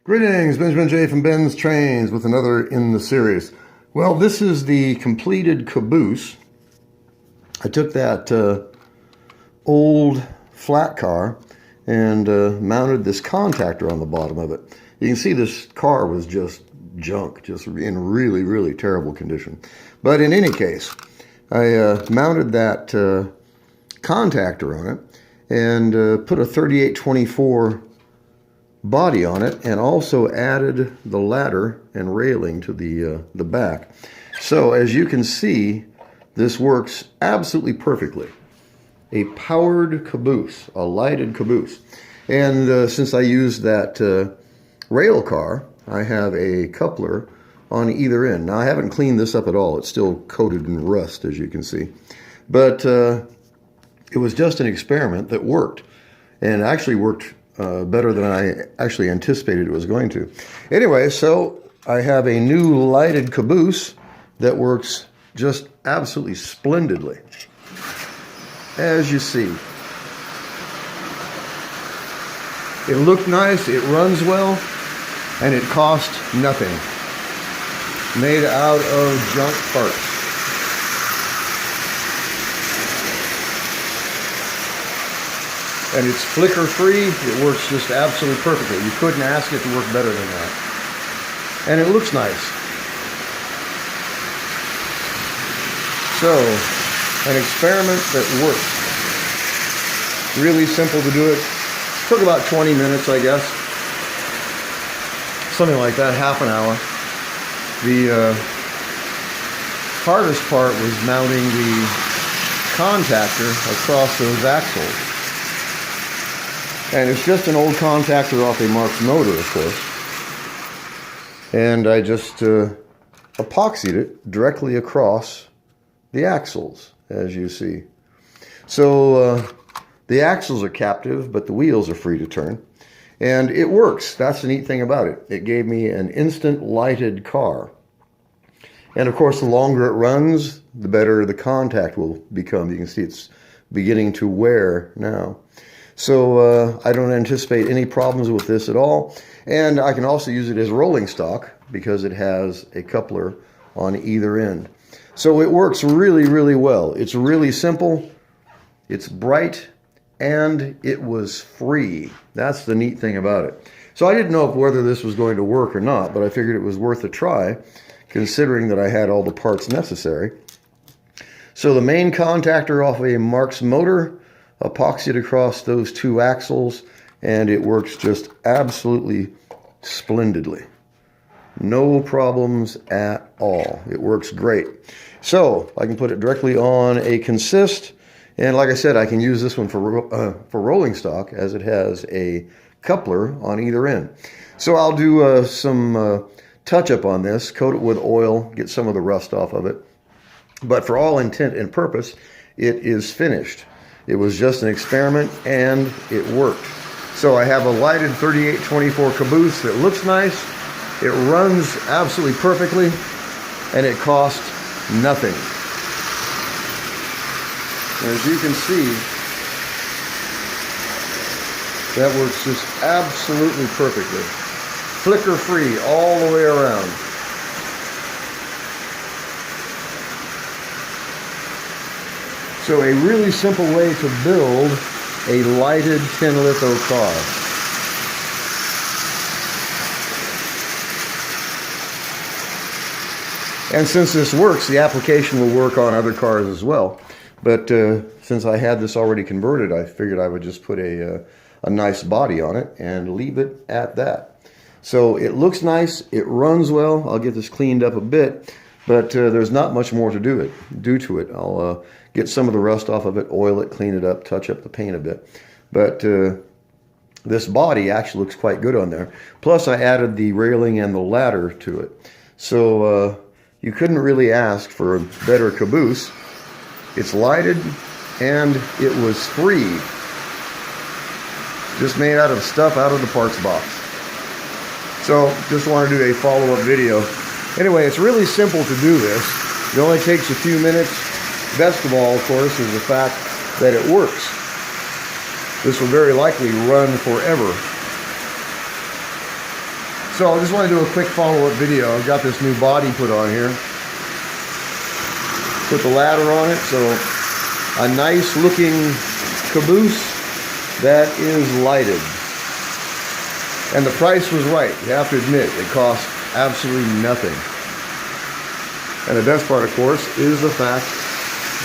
Greetings, Benjamin J. from BENZTRAINZ with another in the series. Well, this is the completed Caboose. I took that old flat car and mounted this contactor on the bottom of it. You can see this car was just junk, just in really, really terrible condition. But in any case, I mounted that contactor on it and put a 3824 body on it, and also added the ladder and railing to the back. So as you can see, this works absolutely perfectly. A powered Caboose, a lighted Caboose. And since I used that rail car, I have a coupler on either end. Now I haven't cleaned this up at all. It's still coated in rust, as you can see. But it was just an experiment that worked, and actually worked better than I actually anticipated it was going to. Anyway, so I have a new lighted Caboose that works just absolutely splendidly. As you see, it looked nice, it runs well, and it cost nothing. Made out of junk parts. And it's flicker free. It works just absolutely perfectly. You couldn't ask it to work better than that. And it looks nice. So, an experiment that works. Really simple to do it. Took about 20 minutes, I guess. Something like that, half an hour. The hardest part was mounting the contactor across those axles. And it's just an old contactor off a Marx motor, of course. And I just epoxied it directly across the axles, as you see. So the axles are captive, but the wheels are free to turn. And it works. That's the neat thing about it. It gave me an instant lighted car. And of course, the longer it runs, the better the contact will become. You can see it's beginning to wear now. So I don't anticipate any problems with this at all. And I can also use it as rolling stock because it has a coupler on either end. So it works really, really well. It's really simple, it's bright, and it was free. That's the neat thing about it. So I didn't know whether this was going to work or not, but I figured it was worth a try, considering that I had all the parts necessary. So the main contactor off a Marx motor, epoxied across those two axles, and it works just absolutely splendidly. No problems at all. It works great. So I can put it directly on a consist, and like I said, I can use this one for rolling stock, as it has a coupler on either end. So I'll do some touch-up on this, coat it with oil, get some of the rust off of it. But for all intent and purpose, it is finished. It was just an experiment, and it worked. So I have a lighted 3824 Caboose that looks nice, it runs absolutely perfectly, and it costs nothing. As you can see, that works just absolutely perfectly. Flicker free all the way around. So a really simple way to build a lighted tin litho car. And since this works, the application will work on other cars as well. But since I had this already converted, I figured I would just put a nice body on it and leave it at that. So it looks nice, it runs well. I'll get this cleaned up a bit, but there's not much more to do to it. I'll get some of the rust off of it, oil it, clean it up, touch up the paint a bit. But this body actually looks quite good on there. Plus I added the railing and the ladder to it. So you couldn't really ask for a better Caboose. It's lighted and it was free. Just made out of stuff out of the parts box. So just want to do a follow-up video. Anyway, it's really simple to do this. It only takes a few minutes. Best of all, of course, is the fact that it works. This will very likely run forever. So I just want to do a quick follow-up video. I've got this new body put on here. Put the ladder on it, so a nice looking caboose that is lighted. And the price was right. You have to admit, it cost absolutely nothing. And the best part, of course, is the fact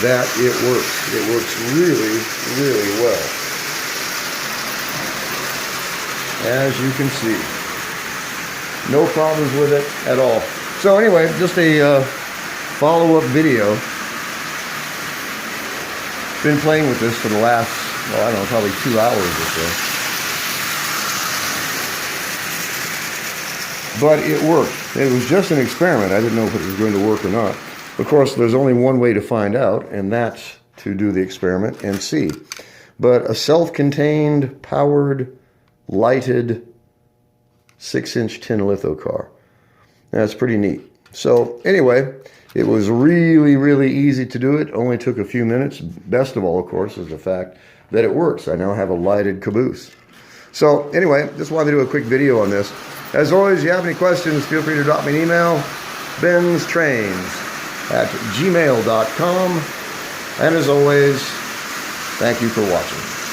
that it works. It works really, really well. As you can see. No problems with it at all. So anyway, just a follow-up video. Been playing with this for the last, well, I don't know, probably 2 hours or so. But it worked. It was just an experiment. I didn't know if it was going to work or not. Of course, there's only one way to find out, and that's to do the experiment and see. But a self-contained, powered, lighted 6-inch tin litho car. That's pretty neat. So anyway, it was really, really easy to do it. Only took a few minutes. Best of all, of course, is the fact that it works. I now have a lighted caboose. So anyway, just wanted to do a quick video on this. As always, if you have any questions, feel free to drop me an email, BENZTRAINZ@gmail.com. And as always, thank you for watching.